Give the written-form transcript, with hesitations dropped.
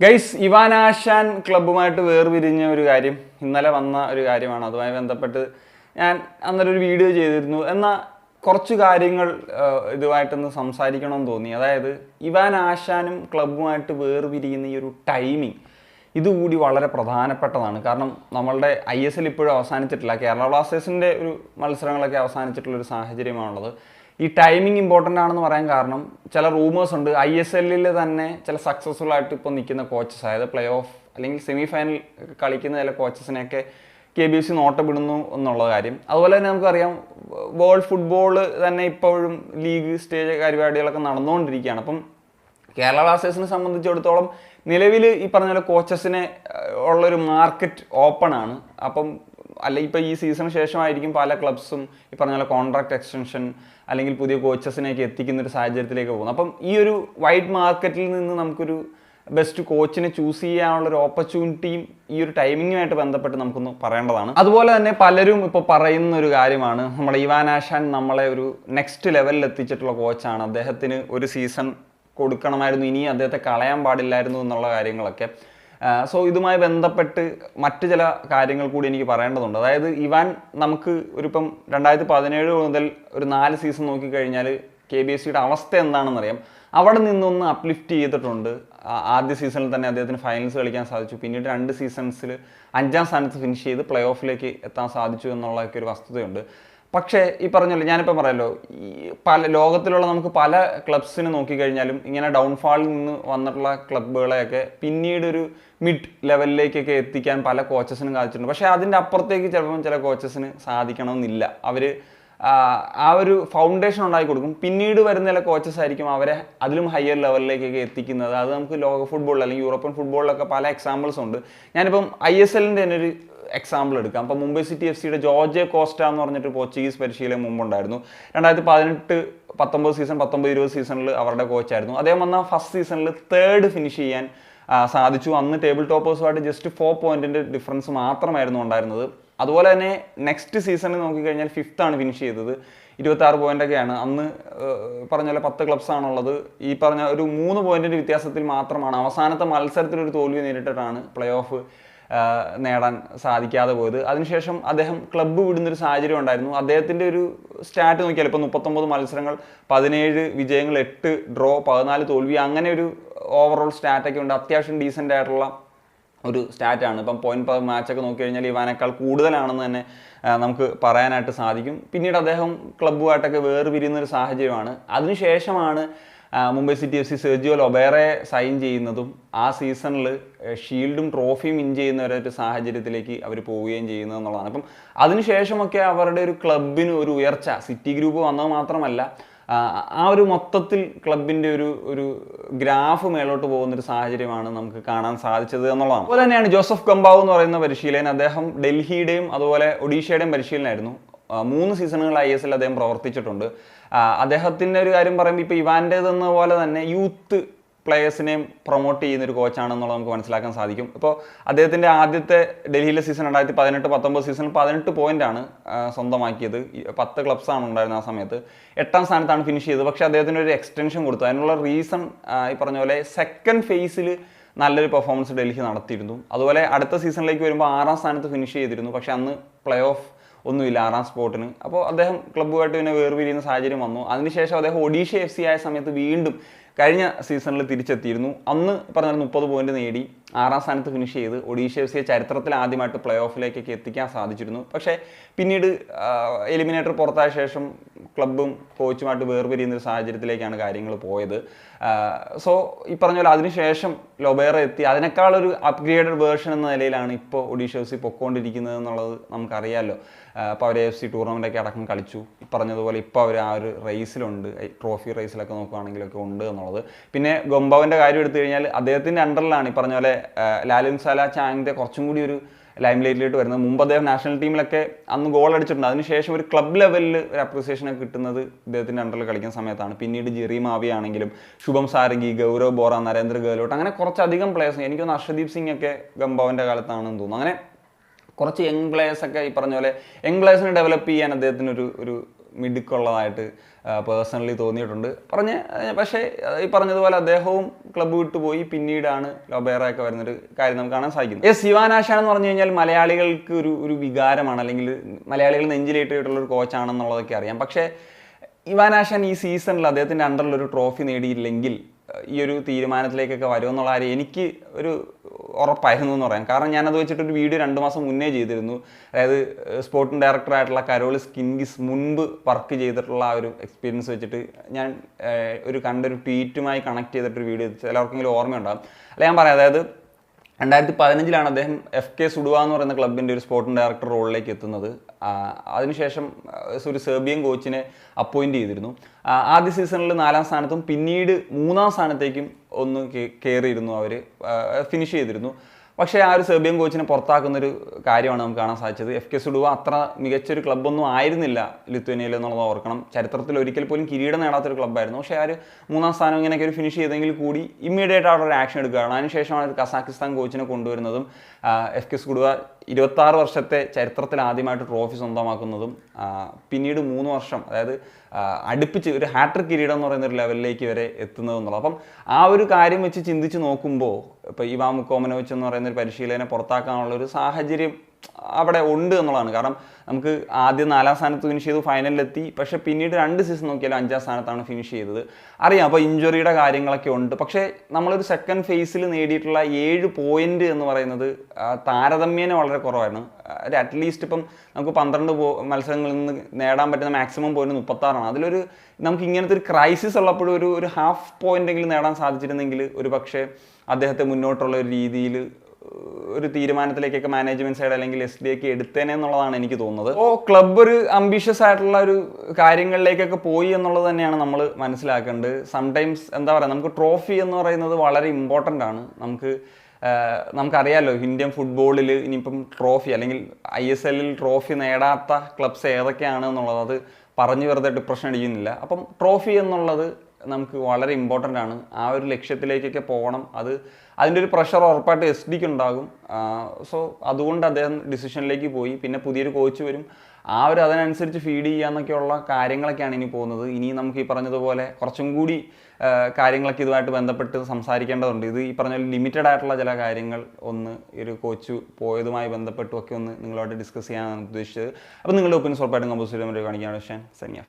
Guys Ivan ആശാൻ ക്ലബ്ബുമായിട്ട് വേർപിരിഞ്ഞ ഒരു കാര്യം ഇന്നലെ വന്ന ഒരു കാര്യമാണ്. അതുമായി ബന്ധപ്പെട്ട് ഞാൻ അന്നേരം ഒരു വീഡിയോ ചെയ്തിരുന്നു. എന്നാൽ കുറച്ച് കാര്യങ്ങൾ ഇതുമായിട്ടൊന്ന് സംസാരിക്കണമെന്ന് തോന്നി. അതായത് ഇവാൻ ആശാനും ക്ലബ്ബുമായിട്ട് വേർപിരിയുന്ന ഈ ഒരു ടൈമിങ് ഇതുകൂടി വളരെ പ്രധാനപ്പെട്ടതാണ്. കാരണം നമ്മളുടെ ISL ഇപ്പോഴും അവസാനിച്ചിട്ടില്ല. കേരള ബ്ലാസ്റ്റേഴ്സിൻ്റെ ഒരു മത്സരങ്ങളൊക്കെ അവസാനിച്ചിട്ടുള്ളൊരു സാഹചര്യമാണുള്ളത്. ഈ ടൈമിംഗ് ഇമ്പോർട്ടൻ്റ് ആണെന്ന് പറയാൻ കാരണം ചില റൂമേഴ്സ് ഉണ്ട്. ISL തന്നെ ചില സക്സസ്ഫുൾ ആയിട്ട് ഇപ്പോൾ നിൽക്കുന്ന കോച്ചസ്, അതായത് പ്ലേ ഓഫ് അല്ലെങ്കിൽ സെമി ഫൈനൽ കളിക്കുന്ന ചില കോച്ചസിനെയൊക്കെ KBC നോട്ടപ്പെടുന്നു എന്നുള്ള കാര്യം. അതുപോലെ തന്നെ നമുക്കറിയാം വേൾഡ് ഫുട്ബോൾ തന്നെ ഇപ്പോഴും ലീഗ് സ്റ്റേജ് പരിപാടികളൊക്കെ നടന്നുകൊണ്ടിരിക്കുകയാണ്. അപ്പം കേരള ബ്ലാസ്റ്റേഴ്സിനെ സംബന്ധിച്ചിടത്തോളം നിലവിൽ ഈ പറഞ്ഞ പോലെ കോച്ചസിനെ ഉള്ളൊരു മാർക്കറ്റ് ഓപ്പൺ ആണ്. അപ്പം ഇപ്പോൾ ഈ സീസണിന് ശേഷമായിരിക്കും പല ക്ലബ്സും ഈ പറഞ്ഞ പോലെ കോൺട്രാക്ട് എക്സ്റ്റൻഷൻ അല്ലെങ്കിൽ പുതിയ കോച്ചസിനെയൊക്കെ എത്തിക്കുന്ന ഒരു സാഹചര്യത്തിലേക്ക് പോകുന്നു. അപ്പം ഈ ഒരു വൈഡ് മാർക്കറ്റിൽ നിന്ന് നമുക്കൊരു ബെസ്റ്റ് കോച്ചിനെ ചൂസ് ചെയ്യാനുള്ളൊരു ഓപ്പർച്യൂണിറ്റിയും ഈ ഒരു ടൈമിങ്ങുമായിട്ട് ബന്ധപ്പെട്ട് നമുക്കൊന്ന് പറയേണ്ടതാണ്. അതുപോലെ തന്നെ പലരും ഇപ്പോൾ പറയുന്ന ഒരു കാര്യമാണ്, നമ്മുടെ ഇവാൻ ആശാൻ നമ്മളെ ഒരു നെക്സ്റ്റ് ലെവലിൽ എത്തിച്ചിട്ടുള്ള കോച്ചാണ്, അദ്ദേഹത്തിന് ഒരു സീസൺ കൊടുക്കണമായിരുന്നു, ഇനി അദ്ദേഹത്തെ കളയാൻ പാടില്ലായിരുന്നു എന്നുള്ള കാര്യങ്ങളൊക്കെ. സോ ഇതുമായി ബന്ധപ്പെട്ട് മറ്റ് ചില കാര്യങ്ങൾ കൂടി എനിക്ക് പറയേണ്ടതുണ്ട്. അതായത് ഇവാൻ നമുക്ക് ഇപ്പം 2017 മുതൽ ഒരു 4 സീസൺ നോക്കിക്കഴിഞ്ഞാൽ KBCയുടെ അവസ്ഥ എന്താണെന്നറിയാം. അവിടെ നിന്നൊന്ന് അപ്ലിഫ്റ്റ് ചെയ്തിട്ടുണ്ട്. ആദ്യ സീസണിൽ തന്നെ അദ്ദേഹത്തിന് ഫൈനൽസ് കളിക്കാൻ സാധിച്ചു. പിന്നീട് 2 സീസൺസിൽ 5ാം സ്ഥാനത്ത് ഫിനിഷ് ചെയ്ത് പ്ലേ ഓഫിലേക്ക് എത്താൻ സാധിച്ചു എന്നുള്ളതൊക്കെ ഒരു വസ്തുതയുണ്ട്. പക്ഷേ ഈ പറഞ്ഞല്ലോ, ഞാനിപ്പോൾ പറയല്ലോ, ഈ ലോകത്തിലുള്ള നമുക്ക് പല ക്ലബ്സിനെ നോക്കിക്കഴിഞ്ഞാലും ഇങ്ങനെ ഡൗൺഫാളിൽ നിന്ന് വന്നിട്ടുള്ള ക്ലബ്ബുകളെയൊക്കെ പിന്നീട് ഒരു മിഡ് ലെവലിലേക്കൊക്കെ എത്തിക്കാൻ പല കോച്ചസിനും സാധിച്ചിട്ടുണ്ട്. പക്ഷേ അതിൻ്റെ അപ്പുറത്തേക്ക് ചിലപ്പം ചില കോച്ചസിന് സാധിക്കണമെന്നില്ല. അവർ ആ ഒരു ഫൗണ്ടേഷൻ ഉണ്ടാക്കി കൊടുക്കും. പിന്നീട് വരുന്ന ചില കോച്ചസ് ആയിരിക്കും അവരെ അതിലും ഹയർ ലെവലിലേക്കൊക്കെ എത്തിക്കുന്നത്. അത് നമുക്ക് ലോക ഫുട്ബോളിൽ അല്ലെങ്കിൽ യൂറോപ്യൻ ഫുട്ബോളിലൊക്കെ പല എക്സാമ്പിൾസ് ഉണ്ട്. ഞാനിപ്പം ISLൻ്റെ തന്നെ ഒരു എക്സാമ്പിൾ എടുക്കാം. അപ്പോൾ മുംബൈ സിറ്റി FC ജോർജെ കോസ്റ്റ എന്ന് പറഞ്ഞിട്ട് പോർച്ചുഗീസ് പരിശീലകൻ മുമ്പുണ്ടായിരുന്നു. 2018-19 സീസൺ 19-20 സീസണിൽ അവരുടെ കോച്ചായിരുന്നു. അദ്ദേഹം വന്ന ഫസ്റ്റ് സീസണിൽ 3rd ഫിനിഷ് ചെയ്യാൻ സാധിച്ചു. അന്ന് ടേബിൾ ടോപ്പേഴ്സുമായിട്ട് ജസ്റ്റ് 4 പോയിന്റിൻ്റെ ഡിഫറൻസ് മാത്രമായിരുന്നു ഉണ്ടായിരുന്നത്. അതുപോലെ തന്നെ നെക്സ്റ്റ് സീസണിൽ നോക്കിക്കഴിഞ്ഞാൽ 5th ആണ് ഫിനിഷ് ചെയ്തത്. 26 പോയിന്റൊക്കെയാണ്. അന്ന് പറഞ്ഞ പോലെ 10 ക്ലബ്സാണുള്ളത്. ഈ പറഞ്ഞ ഒരു 3 പോയിന്റിൻ്റെ വ്യത്യാസത്തിൽ മാത്രമാണ് അവസാനത്തെ മത്സരത്തിലൊരു തോൽവി നേരിട്ടിട്ടാണ് പ്ലേ ഓഫ് നേടാൻ സാധിക്കാതെ പോയത്. അതിനുശേഷം അദ്ദേഹം ക്ലബ്ബ് വിടുന്നൊരു സാഹചര്യം ഉണ്ടായിരുന്നു. അദ്ദേഹത്തിൻ്റെ ഒരു സ്റ്റാറ്റ് നോക്കിയാൽ ഇപ്പോൾ 39 മത്സരങ്ങൾ, 17 വിജയങ്ങൾ, 8 ഡ്രോ, 14 തോൽവി, അങ്ങനെ ഒരു ഓവറോൾ സ്റ്റാറ്റൊക്കെ ഉണ്ട്. അത്യാവശ്യം ഡീസൻ്റ് ആയിട്ടുള്ള ഒരു സ്റ്റാറ്റാണ്. ഇപ്പം പോയിന്റ് പെർ മാച്ചൊക്കെ നോക്കിക്കഴിഞ്ഞാൽ ഇവാനേക്കാൾ കൂടുതലാണെന്ന് തന്നെ നമുക്ക് പറയാനായിട്ട് സാധിക്കും. പിന്നീട് അദ്ദേഹം ക്ലബ്ബുമായിട്ടൊക്കെ വേർപിരിയുന്നൊരു സാഹചര്യമാണ്. അതിനുശേഷമാണ് Mumbai city FC Sergio Lobera sign ചെയ്യുന്നതും ആ സീസണിൽ ഷീൽഡും ട്രോഫിയും വിൻ ചെയ്യുന്ന ഒരു സാഹചര്യത്തിലേക്ക് അവർ പോവുകയും ചെയ്യുന്നത് എന്നുള്ളതാണ്. അപ്പം അതിനുശേഷമൊക്കെ അവരുടെ ഒരു ക്ലബിന് ഒരു ഉയർച്ച, സിറ്റി ഗ്രൂപ്പ് വന്നത് മാത്രമല്ല, ആ ഒരു മൊത്തത്തിൽ ക്ലബിൻ്റെ ഒരു ഗ്രാഫ് മേലോട്ട് പോകുന്നൊരു സാഹചര്യമാണ് നമുക്ക് കാണാൻ സാധിച്ചത് എന്നുള്ളതാണ്. അതുപോലെ തന്നെയാണ് ജോസഫ് ഗംബാവ് എന്ന് പറയുന്ന പരിശീലകൻ. അദ്ദേഹം ഡൽഹിയുടെയും അതുപോലെ ഒഡീഷയുടെയും പരിശീലനായിരുന്നു. 3 സീസണുകൾ ISL അദ്ദേഹം പ്രവർത്തിച്ചിട്ടുണ്ട്. അദ്ദേഹത്തിൻ്റെ ഒരു കാര്യം പറയുമ്പോൾ ഇപ്പോൾ ഇവാൻ്റേതെന്ന പോലെ തന്നെ യൂത്ത് പ്ലെയേഴ്സിനെയും പ്രൊമോട്ട് ചെയ്യുന്നൊരു കോച്ചാണെന്നുള്ളത് നമുക്ക് മനസ്സിലാക്കാൻ സാധിക്കും. ഇപ്പോൾ അദ്ദേഹത്തിൻ്റെ ആദ്യത്തെ ഡൽഹിയിലെ സീസൺ 2018-19 സീസണിൽ 18 പോയിൻ്റാണ് സ്വന്തമാക്കിയത്. 10 ക്ലബ്സാണ് ഉണ്ടായിരുന്നത് ആ സമയത്ത്. 8ാം സ്ഥാനത്താണ് ഫിനിഷ് ചെയ്തത്. പക്ഷേ അദ്ദേഹത്തിന് ഒരു എക്സ്റ്റൻഷൻ കൊടുത്തു. അതിനുള്ള റീസൺ ഈ പറഞ്ഞ പോലെ സെക്കൻഡ് ഫേസിൽ നല്ലൊരു പെർഫോമൻസ് ഡൽഹി നടത്തിയിരുന്നു. അതുപോലെ അടുത്ത സീസണിലേക്ക് വരുമ്പോൾ 6ാം സ്ഥാനത്ത് ഫിനിഷ് ചെയ്തിരുന്നു. പക്ഷേ അന്ന് പ്ലേ ഓഫ് ഒന്നുമില്ല 6ാം സ്പോട്ടിന്. അപ്പോൾ അദ്ദേഹം ക്ലബ്ബുമായിട്ട് പിന്നെ വേർപിരിയുന്ന സാഹചര്യം വന്നു. അതിനുശേഷം അദ്ദേഹം ഒഡീഷ FC ആയ സമയത്ത് വീണ്ടും കഴിഞ്ഞ സീസണിൽ തിരിച്ചെത്തിയിരുന്നു. അന്ന് പറഞ്ഞാൽ 30 പോയിന്റ് നേടി 6ാം സ്ഥാനത്ത് ഫിനിഷ് ചെയ്ത് ഒഡീഷ FC ചരിത്രത്തിൽ ആദ്യമായിട്ട് പ്ലേ ഓഫിലേക്കൊക്കെ എത്തിക്കാൻ സാധിച്ചിരുന്നു. പക്ഷേ പിന്നീട് എലിമിനേറ്റർ പുറത്തായ ശേഷം ക്ലബ്ബും കോച്ചുമായിട്ട് വേർപിരിയുന്ന ഒരു സാഹചര്യത്തിലേക്കാണ് കാര്യങ്ങൾ പോയത്. സോ ഈ പറഞ്ഞ പോലെ അതിനുശേഷം ലൊബേറ എത്തി. അതിനേക്കാളൊരു അപ്ഗ്രേഡഡ് വേർഷൻ എന്ന നിലയിലാണ് ഇപ്പോൾ ഒഡീഷ FC പൊക്കോണ്ടിരിക്കുന്നത് എന്നുള്ളത് നമുക്കറിയാമല്ലോ. അപ്പോൾ അവർ AFC ടൂർണമെൻ്റൊക്കെ അടക്കം കളിച്ചു. പറഞ്ഞതുപോലെ ഇപ്പോൾ അവർ ആ ഒരു റേസിലുണ്ട്, ട്രോഫി റേസിലൊക്കെ നോക്കുകയാണെങ്കിലൊക്കെ ഉണ്ട് എന്നുള്ളത്. പിന്നെ ഗംബാവിൻ്റെ കാര്യം എടുത്തു കഴിഞ്ഞാൽ അദ്ദേഹത്തിൻ്റെ അണ്ടറിലാണ് ഈ പറഞ്ഞ പോലെ ലാലിൻ സാല ചാങ്ങിൻ്റെ കുറച്ചും കൂടി ഒരു ലൈം ലൈറ്റിലോട്ട് വരുന്നത്. മുമ്പ് അദ്ദേഹം നാഷണൽ ടീമിലൊക്കെ അന്ന് ഗോൾ അടിച്ചിട്ടുണ്ട്. അതിനുശേഷം ഒരു ക്ലബ് ലെവലിൽ ഒരു അപ്രിസിയേഷനൊക്കെ കിട്ടുന്നത് ഇദ്ദേഹത്തിൻ്റെ അണ്ടറിൽ കളിക്കുന്ന സമയത്താണ്. പിന്നീട് ജെറി മാവി ആണെങ്കിലും ശുഭം സാരംഗി, ഗൗരവ് ബോറ, നരേന്ദ്ര ഗെഹ്ലോട്ട്, അങ്ങനെ കുറച്ചധികം പ്ലേയേഴ്സ്, എനിക്കൊന്ന് അർഷദീപ് സിംഗ് ഒക്കെ ഗംബാവിൻ്റെ കാലത്താണെന്ന് തോന്നുന്നു. അങ്ങനെ കുറച്ച് യങ് പ്ലേയേഴ്സൊക്കെ ഈ പറഞ്ഞ പോലെ യങ് പ്ലേയേഴ്സിനെ ഡെവലപ്പ് ചെയ്യാൻ അദ്ദേഹത്തിന് ഒരു മിടുക്കുള്ളതായിട്ട് പേഴ്സണലി തോന്നിയിട്ടുണ്ട്. പക്ഷേ ഈ പറഞ്ഞതുപോലെ അദ്ദേഹവും ക്ലബ്ബ് വിട്ടുപോയി, പിന്നീടാണ് ലൊബേറയൊക്കെ വരുന്നൊരു കാര്യം നമുക്ക് കാണാൻ സാധിക്കുന്നത്. ഇവാൻ ആഷാൻ എന്ന് പറഞ്ഞു കഴിഞ്ഞാൽ മലയാളികൾക്ക് ഒരു വികാരമാണ്, അല്ലെങ്കിൽ മലയാളികൾ നെഞ്ചിലേറ്റിട്ടുള്ളൊരു കോച്ചാണെന്നുള്ളതൊക്കെ അറിയാം. പക്ഷേ ഇവാൻ ആഷാൻ ഈ സീസണിൽ അദ്ദേഹത്തിൻ്റെ അണ്ടറിലൊരു ട്രോഫി നേടിയില്ലെങ്കിൽ ഈ ഒരു തീരുമാനത്തിലേക്കൊക്കെ വരുമെന്നുള്ള കാര്യം എനിക്ക് ഒരു ഉറപ്പായിരുന്നു എന്ന് പറയാം. കാരണം ഞാനത് വെച്ചിട്ടൊരു വീഡിയോ 2 മാസം മുന്നേ ചെയ്തിരുന്നു. അതായത് സ്പോർട്ടിംഗ് ഡയറക്ടറായിട്ടുള്ള കരോളിസ് കിൻഗിസ് മുൻപ് വർക്ക് ചെയ്തിട്ടുള്ള ആ ഒരു എക്സ്പീരിയൻസ് വെച്ചിട്ട് ഞാൻ കണ്ടൊരു ട്വീറ്റുമായി കണക്ട് ചെയ്തിട്ടൊരു വീഡിയോ ചിലർക്കെങ്കിലും ഓർമ്മയുണ്ടാകും. അല്ല ഞാൻ പറയാം, അതായത് 2015 അദ്ദേഹം FK സുഡുവ എന്ന് പറയുന്ന ക്ലബിൻ്റെ ഒരു സ്പോർട്ടിംഗ് ഡയറക്ടർ റോളിലേക്ക് എത്തുന്നത്. അതിനുശേഷം ഒരു സെർബിയൻ കോച്ചിനെ അപ്പോയിൻറ്റ് ചെയ്തിരുന്നു. ആദ്യ സീസണിൽ 4ാം സ്ഥാനത്തും പിന്നീട് 3ാം സ്ഥാനത്തേക്കും ഒന്ന് കയറിയിരുന്നു, അവർ ഫിനിഷ് ചെയ്തിരുന്നു. പക്ഷേ ആ ഒരു സെർബിയൻ കോച്ചിനെ പുറത്താക്കുന്നൊരു കാര്യമാണ് നമുക്ക് കാണാൻ സാധിച്ചത്. FK സുഡുവ അത്ര മികച്ചൊരു ക്ലബ്ബൊന്നും ആയിരുന്നില്ല ലിത്വേനിയയിൽ എന്നുള്ളത് ഓർക്കണം. ചരിത്രത്തിൽ ഒരിക്കൽ പോലും കിരീടം നേടാത്തൊരു ക്ലബ്ബായിരുന്നു. പക്ഷേ ആ ഒരു 3ാം സ്ഥാനം ഇങ്ങനെയൊക്കെ ഒരു ഫിനിഷ് ചെയ്തെങ്കിൽ കൂടി ഇമ്മീഡിയറ്റ് ആയിട്ട് ഒരു ആക്ഷൻ എടുക്കുകയാണ്. അതിനുശേഷമാണ് കസാഖിസ്ഥാൻ കോച്ചിനെ കൊണ്ടുവരുന്നതും FK സുഡുവ 26 വർഷത്തെ ചരിത്രത്തിൽ ആദ്യമായിട്ട് ട്രോഫി സ്വന്തമാക്കുന്നതും പിന്നീട് 3 വർഷം, അതായത് അടുപ്പിച്ച് ഒരു ഹാട്രിക് കിരീടം എന്ന് പറയുന്ന ഒരു ലെവലിലേക്ക് വരെ എത്തുന്നതെന്നുള്ളത്. അപ്പം ആ ഒരു കാര്യം വെച്ച് ചിന്തിച്ച് നോക്കുമ്പോൾ ഇപ്പോൾ ഇവാൻ മുക്കോമനോവിച്ച് എന്ന് പറയുന്ന ഒരു പരിശീലകനെ പുറത്താക്കാനുള്ള ഒരു സാഹചര്യം അവിടെ ഉണ്ട് എന്നുള്ളതാണ്. കാരണം നമുക്ക് ആദ്യം 4ാം സ്ഥാനത്ത് ഫിനിഷ് ചെയ്തു, ഫൈനലിലെത്തി. പക്ഷേ പിന്നീട് 2 സീസൺ നോക്കിയാലും 5ാം സ്ഥാനത്താണ് ഫിനിഷ് ചെയ്തത്. അറിയാം, അപ്പോൾ ഇഞ്ചുറിയുടെ കാര്യങ്ങളൊക്കെ ഉണ്ട്. പക്ഷേ നമ്മളൊരു സെക്കൻഡ് ഫേസിൽ നേടിയിട്ടുള്ള 7 പോയിന്റ് എന്ന് പറയുന്നത് താരതമ്യേന വളരെ കുറവായിരുന്നു. ഒരു അറ്റ്ലീസ്റ്റ് ഇപ്പം നമുക്ക് 12 മത്സരങ്ങളിൽ നിന്ന് നേടാൻ പറ്റുന്ന മാക്സിമം പോയിന്റ് 36ആണ്. അതിലൊരു നമുക്ക് ഇങ്ങനത്തെ ഒരു ക്രൈസിസ് ഉള്ളപ്പോഴും ഒരു ഹാഫ് പോയിന്റെങ്കിലും നേടാൻ സാധിച്ചിരുന്നെങ്കിൽ ഒരു പക്ഷേ അദ്ദേഹത്തെ മുന്നോട്ടുള്ള ഒരു രീതിയിൽ ഒരു തീരുമാനത്തിലേക്കൊക്കെ മാനേജ്മെന്റ് സൈഡ് അല്ലെങ്കിൽ SDK എടുത്തേനെ എന്നുള്ളതാണ് എനിക്ക് തോന്നുന്നത്. അപ്പോൾ ക്ലബ്ബ് ഒരു അംബീഷ്യസ് ആയിട്ടുള്ള ഒരു കാര്യങ്ങളിലേക്കൊക്കെ പോയി എന്നുള്ളത് തന്നെയാണ് നമ്മൾ മനസ്സിലാക്കേണ്ടത്. സംടൈംസ് എന്താ പറയുക, നമുക്ക് ട്രോഫി എന്ന് പറയുന്നത് വളരെ ഇമ്പോർട്ടൻ്റ് ആണ്. നമുക്കറിയാമല്ലോ ഇന്ത്യൻ ഫുട്ബോളിൽ ഇനിയിപ്പം ട്രോഫി അല്ലെങ്കിൽ ISL ട്രോഫി നേടാത്ത ക്ലബ്സ് ഏതൊക്കെയാണ് എന്നുള്ളത് അത് പറഞ്ഞു വെറുതെ ഡിപ്രഷൻ അടിക്കുന്നില്ല. അപ്പം ട്രോഫി എന്നുള്ളത് നമുക്ക് വളരെ ഇമ്പോർട്ടൻ്റ് ആണ്. ആ ഒരു ലക്ഷ്യത്തിലേക്കൊക്കെ പോകണം. അതിൻ്റെ ഒരു പ്രഷർ ഉറപ്പായിട്ട് SDക്ക് ഉണ്ടാകും. സോ അതുകൊണ്ട് അദ്ദേഹം ഡിസിഷനിലേക്ക് പോയി. പിന്നെ പുതിയൊരു കോച്ച് വരും, അതിനനുസരിച്ച് ഫീഡ് ചെയ്യാന്നൊക്കെയുള്ള കാര്യങ്ങളൊക്കെയാണ് ഇനി പോകുന്നത്. ഇനി നമുക്ക് ഈ പറഞ്ഞതുപോലെ കുറച്ചും കൂടി കാര്യങ്ങളൊക്കെ ഇതുമായിട്ട് ബന്ധപ്പെട്ട് സംസാരിക്കേണ്ടതുണ്ട്. ഇത് ഈ പറഞ്ഞ ലിമിറ്റഡ് ആയിട്ടുള്ള ചില കാര്യങ്ങൾ ഒരു കോച്ച് പോയതുമായി ബന്ധപ്പെട്ടും ഒക്കെ നിങ്ങളുമായിട്ട് ഡിസ്കസ് ചെയ്യാനാണ് ഉദ്ദേശിച്ചത്. അപ്പോൾ നിങ്ങളുടെ ഒപ്പീനിയൻസ് ഉറപ്പായിട്ടും കമ്പോസ് ചെയ്യാൻ കാണിക്കുകയാണ്. സനിയ.